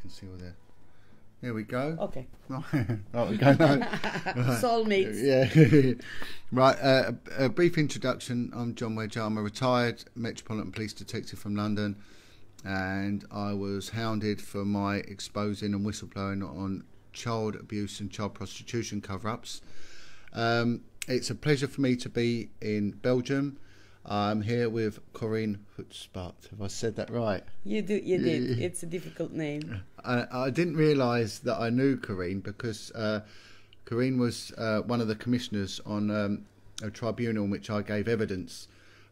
can see all the... There we go. Okay. Right, we go now. Right. Soulmates. Yeah. Right, a brief introduction. I'm Jon Wedger. I'm a retired Metropolitan Police detective from London, and I was hounded for my exposing and whistleblowing on child abuse and child prostitution cover-ups. It's a pleasure for me to be in Belgium. I'm here with Carine Hutsebaut. Have I said that right? You did. It's a difficult name. I didn't realise that I knew Carine because Carine was one of the commissioners on a tribunal in which I gave evidence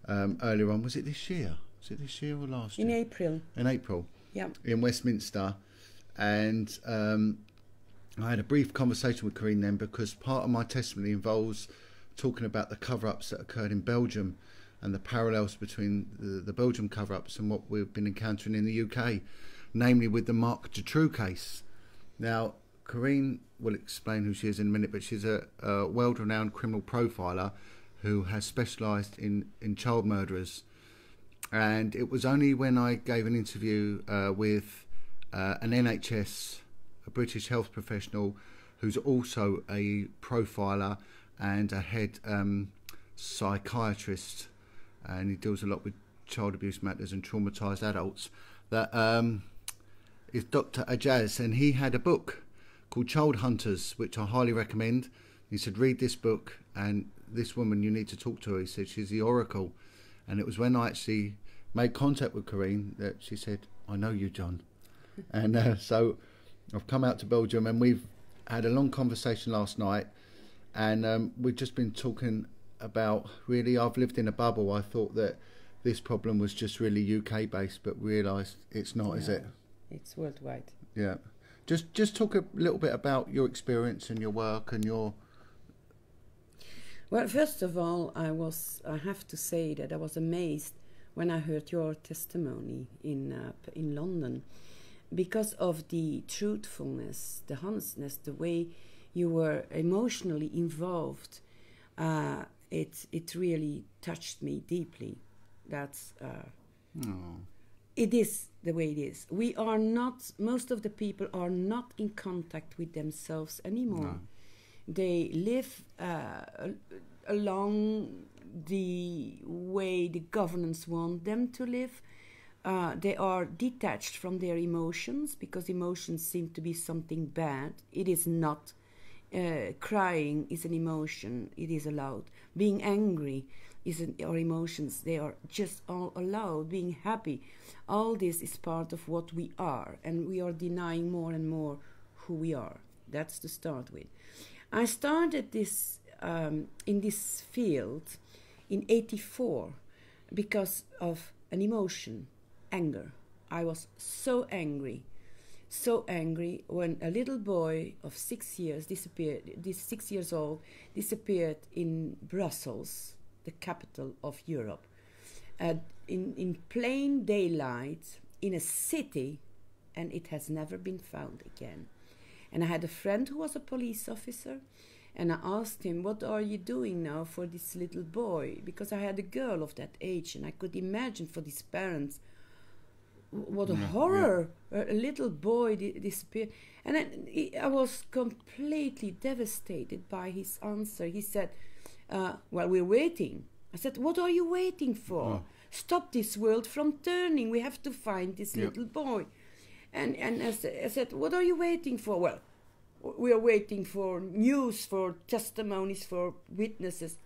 earlier on. Was it this year? Was it this year or last year? In April. In April. Yeah. In Westminster. And I had a brief conversation with Carine then because part of my testimony involves talking about the cover-ups that occurred in Belgium and the parallels between the Belgium cover-ups and what we've been encountering in the UK, namely with the Marc Dutroux case. Now, Carine will explain who she is in a minute, but she's a world-renowned criminal profiler who has specialised in child murderers. And it was only when I gave an interview with an NHS, a British health professional, who's also a profiler and a head psychiatrist, and he deals a lot with child abuse matters and traumatised adults, that is Dr. Ajaz, and he had a book called Child Hunters, which I highly recommend. He said, read this book, and this woman, you need to talk to her. He said, she's the oracle. And it was when I actually made contact with Carine that she said, I know you, Jon. And so I've come out to Belgium, and we've had a long conversation last night, and we've just been talking about, really, I've lived in a bubble. I thought that this problem was just really UK based, but realised it's not, is it? It's worldwide. Yeah. Just talk a little bit about your experience and your work and your... Well, first of all, I have to say that I was amazed when I heard your testimony in London, because of the truthfulness, the honestness, the way you were emotionally involved. It really touched me deeply. That's it is the way it is. We are not, most of the people are not in contact with themselves anymore. No. They live along the way the governments want them to live. They are detached from their emotions, because emotions seem to be something bad. It is not. Crying is an emotion. It is allowed. Being angry are emotions. They are just all allowed. Being happy. All this is part of what we are, and we are denying more and more who we are. That's to start with. I started this in this field in '84 because of an emotion, anger. I was so angry when a little boy of 6 years disappeared. This 6 years old disappeared in Brussels, the capital of Europe, in plain daylight in a city, and it has never been found again. And I had a friend who was a police officer, and I asked him, what are you doing now for this little boy? Because I had a girl of that age, and I could imagine for these parents, what a horror. Yeah. A little boy disappeared. And I was completely devastated by his answer. He said, well, we're waiting. I said, what are you waiting for? Oh. Stop this world from turning. We have to find this little boy. And I said, what are you waiting for? Well, we are waiting for news, for testimonies, for witnesses.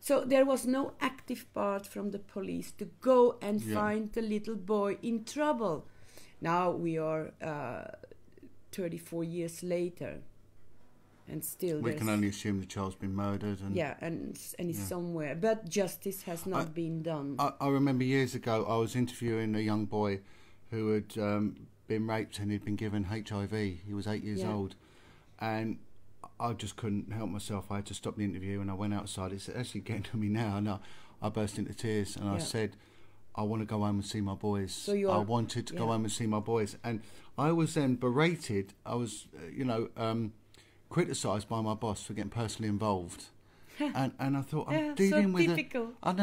So there was no active part from the police to go and find the little boy in trouble. Now we are 34 years later, and still we can only assume the child's been murdered. And he's somewhere, but justice has not been done. I remember years ago I was interviewing a young boy who had been raped, and he'd been given HIV. He was 8 years old, and I just couldn't help myself. I had to stop the interview, and I went outside. It's actually getting to me now, and I burst into tears, and I said, I want to go home and see my boys. So I wanted to go home and see my boys. And I was then berated. I was, criticised by my boss for getting personally involved. and I thought, I'm dealing with it. And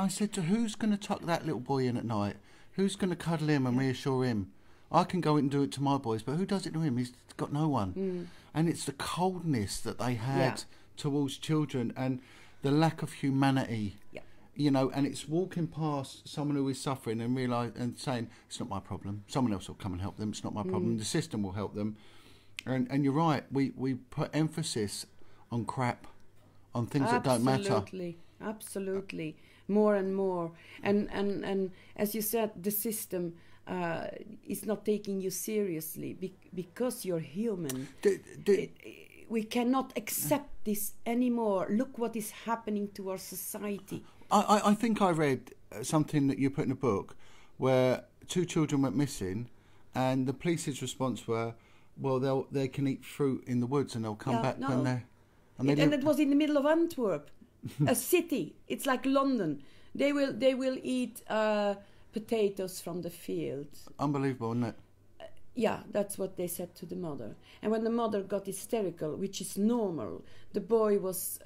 I said to who's going to tuck that little boy in at night? Who's going to cuddle him and reassure him? I can go and do it to my boys, but who does it to him? He's got no one. And it's the coldness that they had towards children and the lack of humanity. Yeah. You know, and it's walking past someone who is suffering and saying, it's not my problem. Someone else will come and help them. It's not my problem. The system will help them. And you're right. We put emphasis on crap, on things that don't matter. Absolutely. More and more. And as you said, the system is not taking you seriously because you're human. We cannot accept this anymore. Look what is happening to our society. I think I read something that you put in a book where 2 children went missing, and the police's response were, well, they can eat fruit in the woods and they'll come back when they're... And it was in the middle of Antwerp, a city. It's like London. They will eat potatoes from the field. Unbelievable, isn't it? Yeah, that's what they said to the mother. And when the mother got hysterical, which is normal, the boy was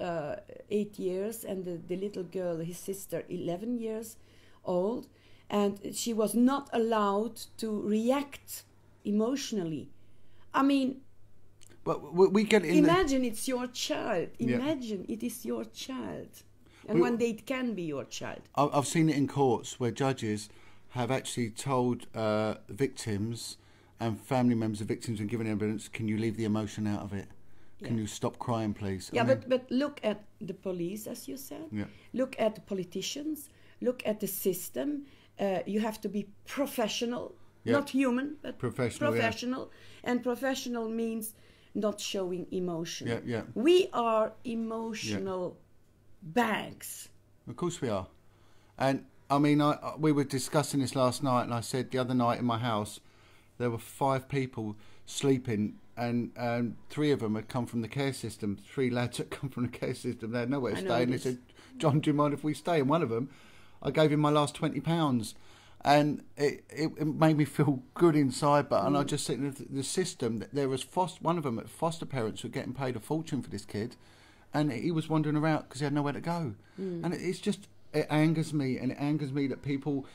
8 years and the little girl, his sister, 11 years old, and she was not allowed to react emotionally. I mean, but we get in. Imagine it's your child. Imagine it is your child. And one day it can be your child. I've seen it in courts where judges have actually told victims and family members of victims and given evidence, can you leave the emotion out of it? Can you stop crying, please? Yeah, but look at the police, as you said. Yeah. Look at the politicians. Look at the system. You have to be professional, not human, but professional. Yeah. And professional means not showing emotion. Yeah. We are emotional bags. Of course we are. And I mean, we were discussing this last night, and I said the other night in my house, there were 5 people sleeping, and 3 of them had come from the care system. 3 lads had come from the care system. They had nowhere to stay, and they said, John, do you mind if we stay? And one of them, I gave him my last £20, and it made me feel good inside. But and I just said, the system, that there was one of them at foster parents who were getting paid a fortune for this kid, and he was wandering around because he had nowhere to go. And it angers me, and it angers me that people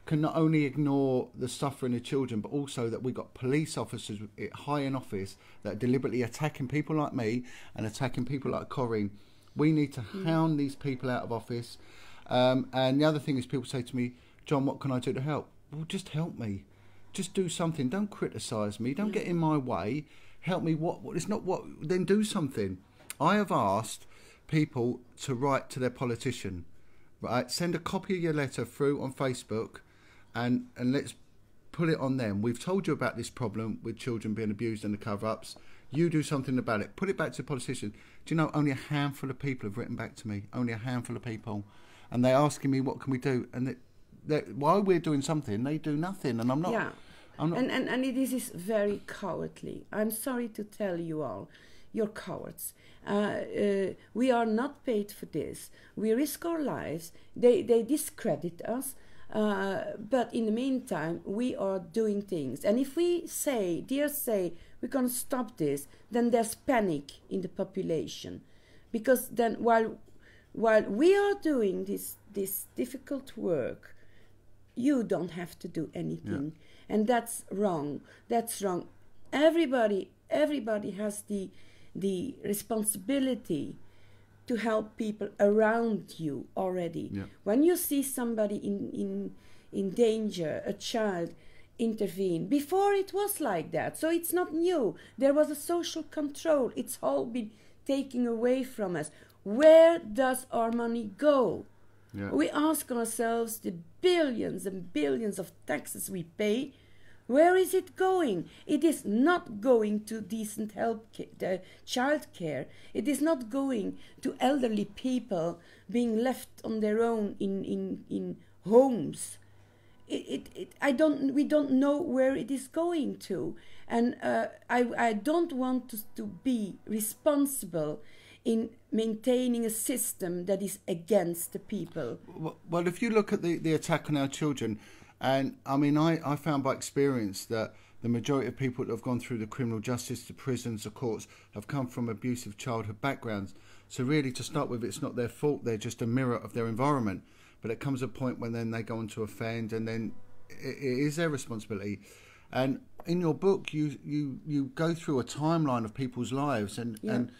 can not only ignore the suffering of children, but also that we've got police officers high in office that are deliberately attacking people like me and attacking people like Carine. We need to hound these people out of office. And the other thing is, people say to me, John, what can I do to help? Well, just help me. Just do something. Don't criticise me. Don't get in my way. Help me. It's not what. Then do something. I have asked people to write to their politician. Right, send a copy of your letter through on Facebook, and let's put it on them. We've told you about this problem with children being abused and the cover-ups. You do something about it. Put it back to the politician. Do you know, only a handful of people have written back to me. Only a handful of people. And they're asking me, what can we do? And while we're doing something, they do nothing. And I'm not... Yeah. And this is very cowardly. I'm sorry to tell you all. You're cowards. We are not paid for this. We risk our lives. They discredit us. But in the meantime, we are doing things. And if we say we're going to stop this, then there's panic in the population. Because then while we are doing this difficult work, you don't have to do anything. Yeah. And that's wrong. That's wrong. Everybody has the responsibility to help people around you already. Yeah. When you see somebody in danger, a child, intervene. Before it was like that, so it's not new. There was a social control. It's all been taken away from us. Where does our money go? Yeah. We ask ourselves, the billions and billions of taxes we pay, where is it going? It is not going to decent child care. It is not going to elderly people being left on their own in homes. We don't know where it is going to. And I don't want to be responsible in maintaining a system that is against the people. Well, if you look at the attack on our children, and I mean, I found by experience that the majority of people that have gone through the criminal justice, the prisons, the courts, have come from abusive childhood backgrounds. So really, to start with, it's not their fault. They're just a mirror of their environment. But it comes a point when then they go on to offend, and then it is their responsibility. And in your book, you go through a timeline of people's lives, and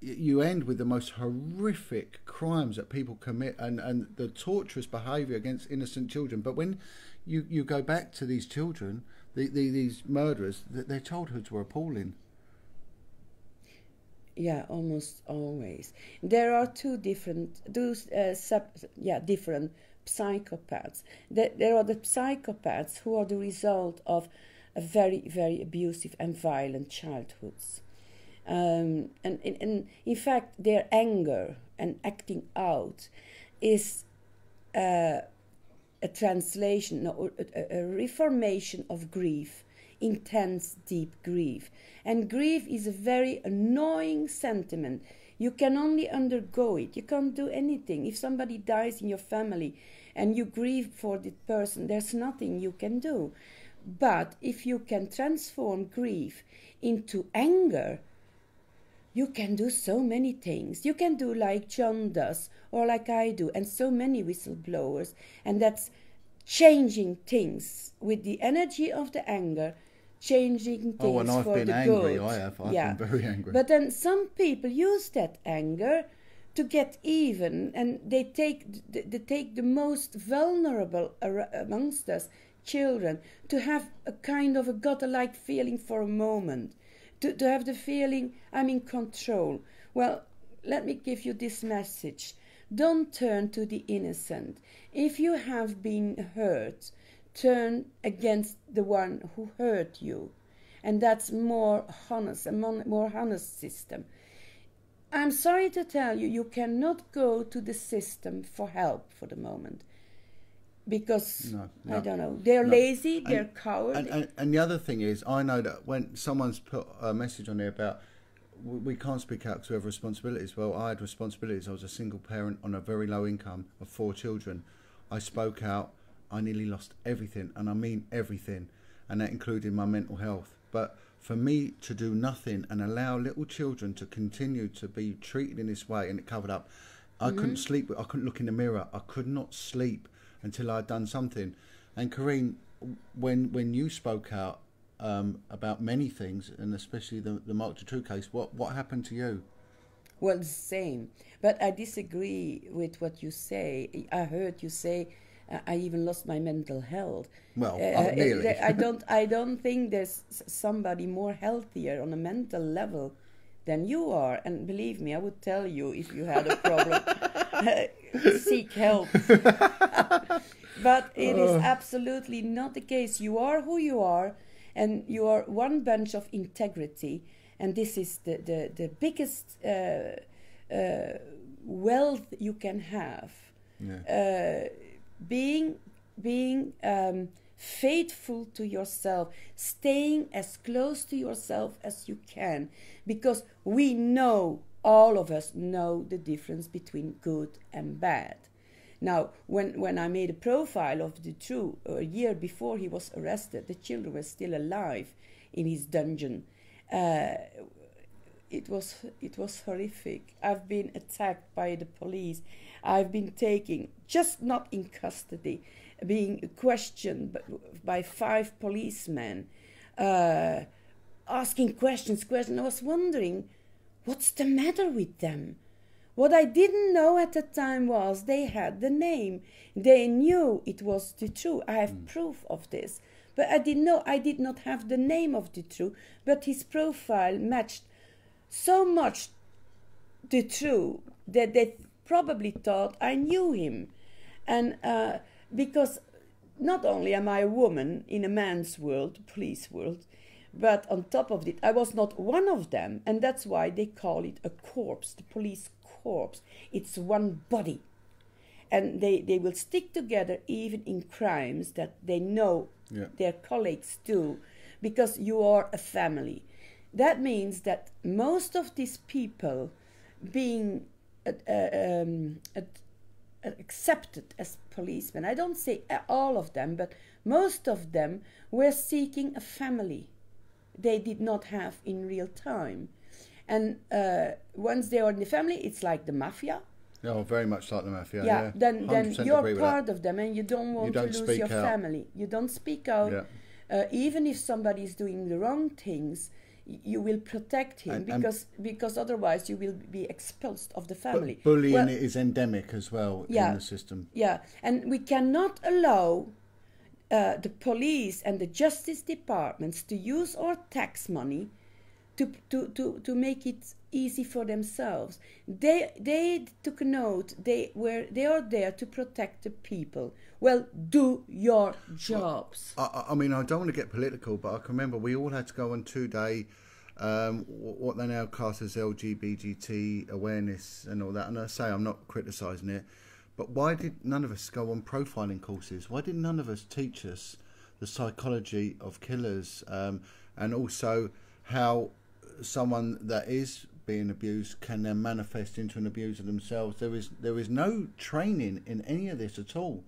you end with the most horrific crimes that people commit, and the torturous behaviour against innocent children. But when you go back to these children, these murderers, their childhoods were appalling. Yeah, almost always. There are different psychopaths. There are the psychopaths who are the result of a very, very abusive and violent childhoods. And in fact, their anger and acting out is a translation or a reformation of grief, intense, deep grief. And grief is a very annoying sentiment. You can only undergo it. You can't do anything. If somebody dies in your family and you grieve for the person, there's nothing you can do. But if you can transform grief into anger, you can do so many things. You can do like Jon does, or like I do, and so many whistleblowers. And that's changing things with the energy of the anger, changing things and I've for been the angry. good. I've been very angry. But then some people use that anger to get even, and they take the most vulnerable amongst us, children, to have a kind of a godlike feeling for a moment, to have the feeling, I'm in control. Well, let me give you this message. Don't turn to the innocent. If you have been hurt, turn against the one who hurt you. And that's more honest, a more honest system. I'm sorry to tell you, you cannot go to the system for help for the moment. Because, no, I don't know, they're lazy, they're cowardly. And the other thing is, I know that when someone's put a message on there about we can't speak out because we have responsibilities. Well, I had responsibilities. I was a single parent on a very low income of 4 children. I spoke out. I nearly lost everything, and I mean everything, and that included my mental health. But for me to do nothing and allow little children to continue to be treated in this way and it covered up, I couldn't sleep. I couldn't look in the mirror. I could not sleep until I'd done something. And Carine, when you spoke out about many things, and especially the Mark Dutroux case, what happened to you? Well, the same. But I disagree with what you say. I heard you say I even lost my mental health. Well, nearly. I don't think there's somebody more healthier on a mental level than you are. And believe me, I would tell you if you had a problem. Seek help. But it is absolutely not the case. You are who you are, and you are one bunch of integrity. And this is the biggest wealth you can have. Yeah. Being faithful to yourself, staying as close to yourself as you can, because we know, all of us know the difference between good and bad. Now, when I made a profile of Dutroux a year before he was arrested, the children were still alive in his dungeon. It was horrific. I've been attacked by the police. I've been taken, just not in custody, being questioned by 5 policemen, asking questions. I was wondering, what's the matter with them? What I didn't know at the time was they had the name. They knew it was Dutroux. I have proof of this. But I did not have the name of Dutroux, but his profile matched so much Dutroux that they probably thought I knew him. And because not only am I a woman in a man's world, police world, but on top of it, I was not one of them. And that's why they call it a corpse, the police corpse. It's one body. And they will stick together even in crimes that they know their colleagues do, because you are a family. That means that most of these people being accepted as policemen, I don't say all of them, but most of them were seeking a family they did not have in real time. And once they are in the family, it's like the mafia. Oh, very much like the mafia. Yeah, Yeah. then you're part that. of them, and you don't want to lose your family. You don't speak out. Yeah. even if somebody is doing the wrong things, you will protect him, because otherwise you will be expelled of the family. But bullying is endemic as well in the system. Yeah, and we cannot allow the police and the justice departments to use our tax money to make it easy for themselves. They took a note. They are there to protect the people. Well, do your jobs. I mean, I don't want to get political, but I can remember we all had to go on 2-day, what they now class as LGBT awareness and all that. And I say I'm not criticising it, but why did none of us go on profiling courses? Why did none of us teach us the psychology of killers, and also how someone that is being abused can then manifest into an abuser themselves? There is no training in any of this at all.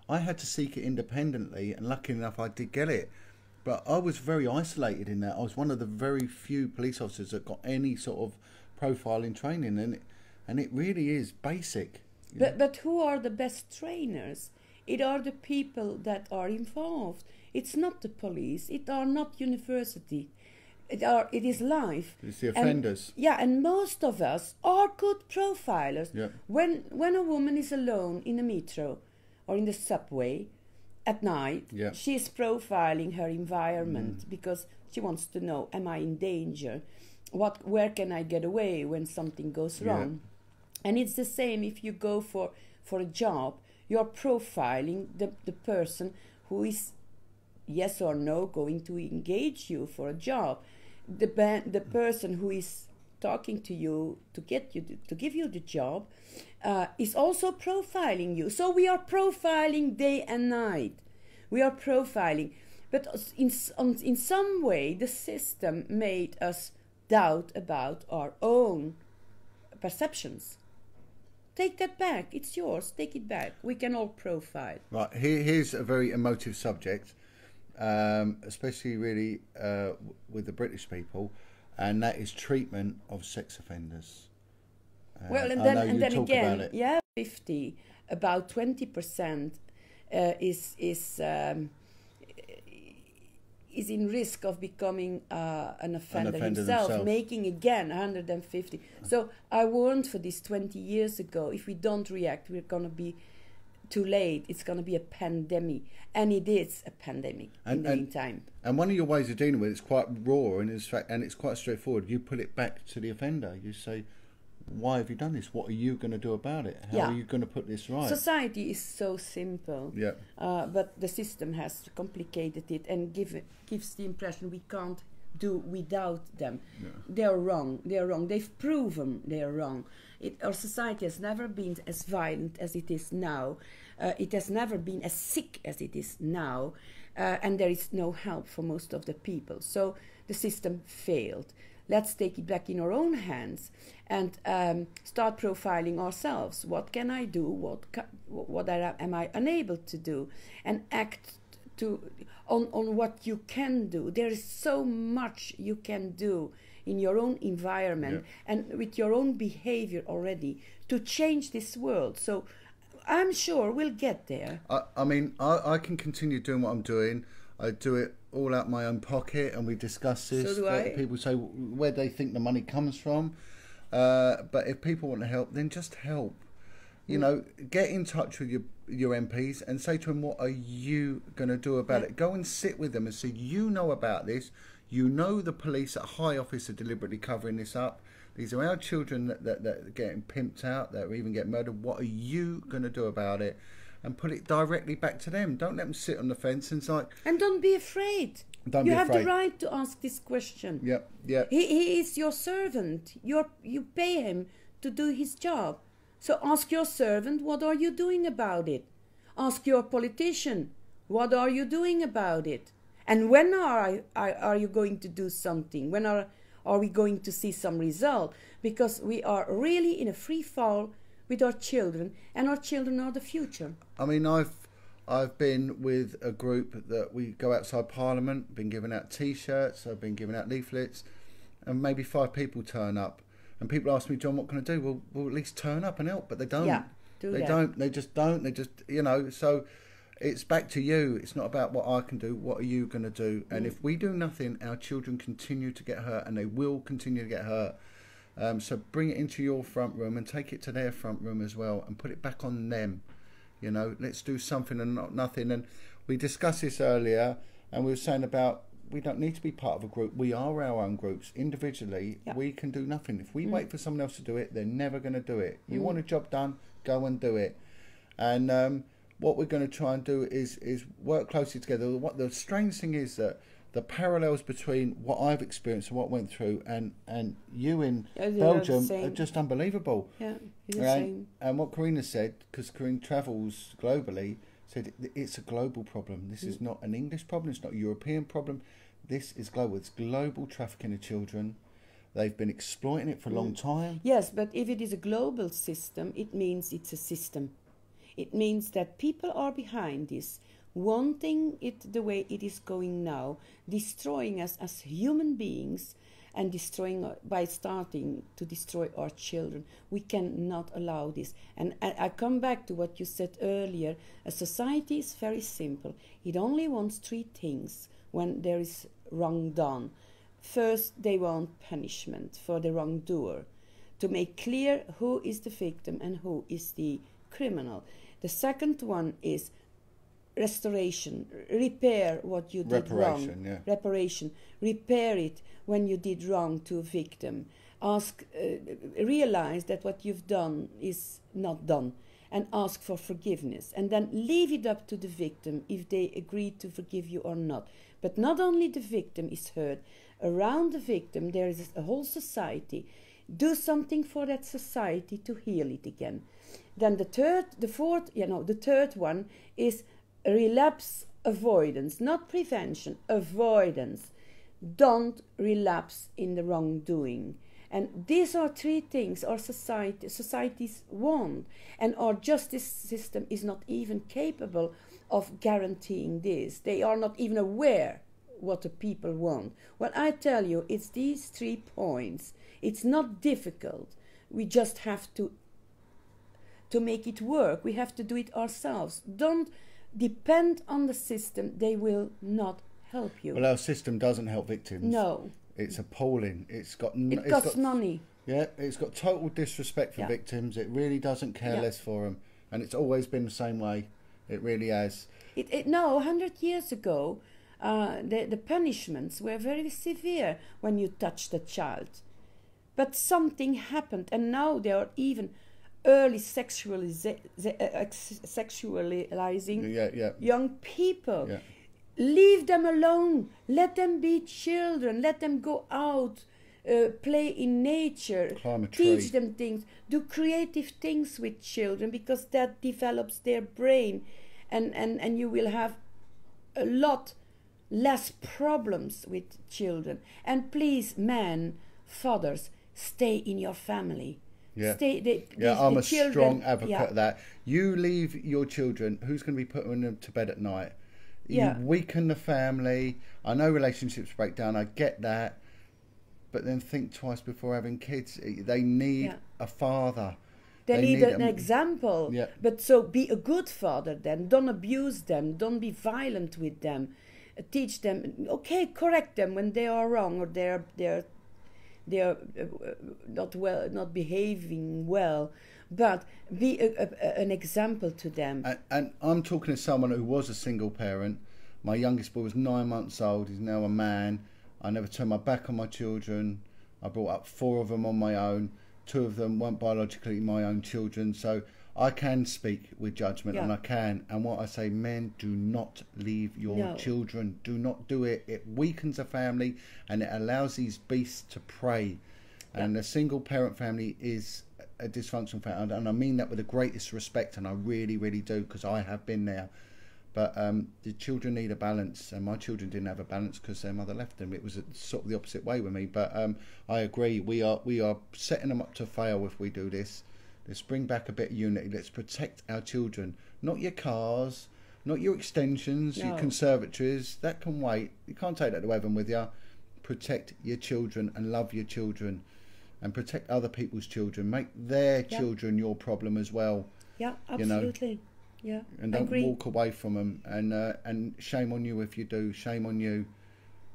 I had to seek it independently, and lucky enough I did get it, but I was very isolated in that. I was one of the very few police officers that got any sort of profiling training, and it really is basic. But who are the best trainers? It are the people that are involved. It's not the police. It are not university. It is life. It's the offenders. And most of us are good profilers. Yeah. When a woman is alone in a metro or in the subway at night, she is profiling her environment because she wants to know, am I in danger? Where can I get away when something goes wrong? And it's the same if you go for a job. You're profiling the person who is, yes or no, going to engage you for a job. The person who is talking to you to give you the job is also profiling you. So we are profiling day and night. We are profiling, but in some way the system made us doubt about our own perceptions. Take that back. It's yours. Take it back. We can all profile. Right. Here's a very emotive subject, especially really with the British people, and that is treatment of sex offenders. Well, and then again, 50, about 20% is in risk of becoming an offender himself, making again 150. So I warned for this 20 years ago. If we don't react, we're going to be too late. It's going to be a pandemic, and it is a pandemic in the meantime. And one of your ways of dealing with it's quite raw, and it's quite straightforward. You put it back to the offender. You say, why have you done this? What are you going to do about it? How are you going to put this right? Society is so simple, but the system has complicated it and gives the impression we can't do without them. They are wrong. They've proven they are wrong. Our society has never been as violent as it is now. It has never been as sick as it is now, and there is no help for most of the people. So the system failed. Let's take it back in our own hands and start profiling ourselves. What can I do? What am I unable to do? And act on what you can do. There is so much you can do in your own environment and with your own behavior already to change this world. So I'm sure we'll get there. I mean, I can continue doing what I'm doing. I do it all out my own pocket, and we discuss this. So do I. People say where they think the money comes from. But if people want to help, then just help. You know, get in touch with your MPs and say to them, what are you going to do about it? Go and sit with them and say, you know about this. You know the police at high office are deliberately covering this up. These are our children that are getting pimped out, that even get murdered. What are you going to do about it? And put it directly back to them. Don't let them sit on the fence and say... And don't be afraid. You have the right to ask this question. Yep. He is your servant. You pay him to do his job. So ask your servant, what are you doing about it? Ask your politician, what are you doing about it? And when are you going to do something? When are we going to see some result? Because we are really in a free fall with our children, and our children are the future. I mean, I've been with a group that we go outside Parliament, been giving out T-shirts, I've been giving out leaflets, and maybe 5 people turn up. And people ask me, John, what can I do? Well, at least turn up and help, but they don't. They just don't. They just, you know, so it's back to you. It's not about what I can do. What are you going to do? And if we do nothing, our children continue to get hurt, and they will continue to get hurt. So bring it into your front room and take it to their front room as well, and put it back on them. You know, let's do something and not nothing. And we discussed this earlier, and we were saying about we don't need to be part of a group. We are our own groups. Individually, we can do nothing. If we wait for someone else to do it, they're never going to do it. You want a job done, go and do it. And what we're going to try and do is work closely together. What the strange thing is that the parallels between what I've experienced and what I went through and you in Belgium are just unbelievable. Yeah, it's the same. And what Carine said, because Carine travels globally, said it's a global problem. This is not an English problem. It's not a European problem. This is global. It's global trafficking of children. They've been exploiting it for a long time. Yes, but if it is a global system, it means it's a system. It means that people are behind this, wanting it the way it is going now, destroying us as human beings, and destroying by starting to destroy our children. We cannot allow this. And I come back to what you said earlier. A society is very simple. It only wants three things when there is wrong done. First, they want punishment for the wrongdoer, to make clear who is the victim and who is the criminal. The second one is restoration, repair what you did wrong. Yeah. Reparation, repair it when you did wrong to a victim. Realize that what you've done is not done, and ask for forgiveness, and then leave it up to the victim if they agree to forgive you or not. But not only the victim is hurt, around the victim there is a whole society. Do something for that society to heal it again. Then the third one is relapse avoidance, not prevention, avoidance. Don't relapse in the wrongdoing. And these are three things our societies want, and our justice system is not even capable of guaranteeing this. They are not even aware what the people want. Well, I tell you, it's these 3 points. It's not difficult. We just have to make it work. We have to do it ourselves. Don't depend on the system. They will not help you. Well, our system doesn't help victims. No. It's appalling. It costs money. Yeah, it's got total disrespect for victims. It really doesn't care less for them. And it's always been the same way. It really has. 100 years ago, the punishments were very severe when you touched a child. But something happened, and now they are even early sexualizing young people. Yeah. Leave them alone. Let them be children. Let them go out, play in nature. Climb a tree. Teach them things. Do creative things with children, because that develops their brain, and you will have a lot less problems with children. And please, men, fathers, stay in your family. Yeah, I'm a strong advocate of that. You leave your children, who's going to be putting them to bed at night? You weaken the family. I know relationships break down, I get that. But then think twice before having kids. They need a father. They need an example. Yeah. But so be a good father then. Don't abuse them. Don't be violent with them. Teach them, correct them when they are wrong, or they're not behaving well, but be an example to them. And I'm talking to someone who was a single parent. My youngest boy was 9 months old. He's now a man. I never turned my back on my children. I brought up 4 of them on my own. 2 of them weren't biologically my own children, so I can speak with judgment, and I can. And what I say, men, do not leave your children. Do not do it. It weakens a family, and it allows these beasts to prey. And a single parent family is a dysfunctional family, and I mean that with the greatest respect, and I really, really do, because I have been there. But the children need a balance, and my children didn't have a balance because their mother left them. It was sort of the opposite way with me. But I agree. We are setting them up to fail if we do this. Let's bring back a bit of unity. Let's protect our children. Not your cars, not your extensions, your conservatories. That can wait. You can't take that to heaven with you. Protect your children and love your children, and protect other people's children. Make their children your problem as well. Yeah, absolutely. Yeah, And don't agree. walk away from them. And shame on you if you do. Shame on you,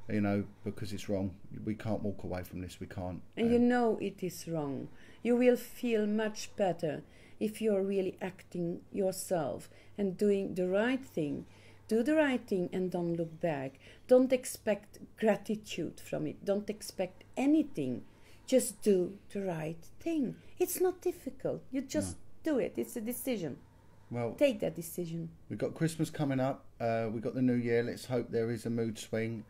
you know, because it's wrong. We can't walk away from this. We can't. And you know it is wrong. You will feel much better if you're really acting yourself and doing the right thing. Do the right thing and don't look back. Don't expect gratitude from it. Don't expect anything. Just do the right thing. It's not difficult. You just do it. It's a decision. Well, take that decision. We've got Christmas coming up. We've got the New Year. Let's hope there is a mood swing.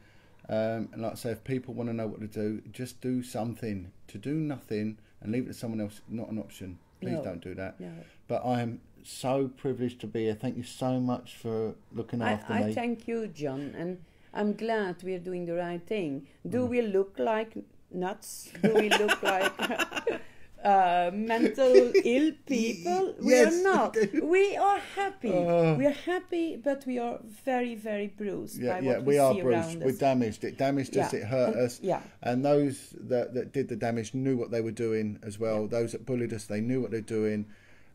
And like I say, if people want to know what to do, just do something. To do nothing and leave it to someone else, not an option. Please don't do that. No. But I am so privileged to be here. Thank you so much for looking after me. I thank you, John, and I'm glad we're doing the right thing. Do we look like nuts? Do we look like mental ill people? We Yes, are not. We are happy. Oh. We are happy, but we are very, very bruised by what we are see bruised. around We're us. damaged. It damaged us. It hurt us. Yeah. And those that did the damage knew what they were doing as well. Yeah. Those that bullied us, they knew what they're doing.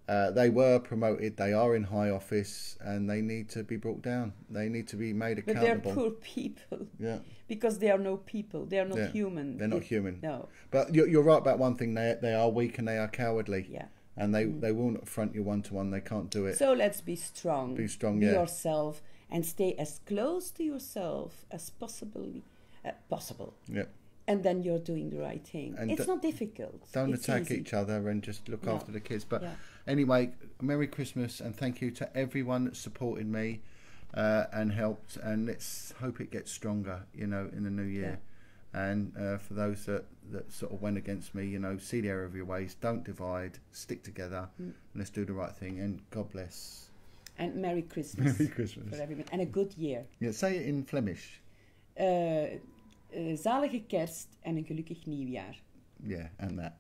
They were promoted. They are in high office, and they need to be brought down. They need to be made accountable. But they're poor people. Yeah. Because they are no people. They are not human. They're not human. No. But you're right about one thing. They are weak and they are cowardly. Yeah. And they will not front you one-to-one. They can't do it. So let's be strong. Be strong, Be yeah. yourself and stay as close to yourself as possible. Yeah. And then you're doing the right thing. And it's not difficult. Don't It's attack easy. each other and just look after the kids. But Yeah. anyway, Merry Christmas and thank you to everyone that supported me and helped. And let's hope it gets stronger, you know, in the new year. And for those that sort of went against me, you know, see the error of your ways. Don't divide. Stick together. And let's do the right thing. And God bless. And Merry Christmas. Merry Christmas. For everyone. And a good year. Yeah, say it in Flemish. Zalige kerst en een gelukkig nieuwjaar. Yeah, and that.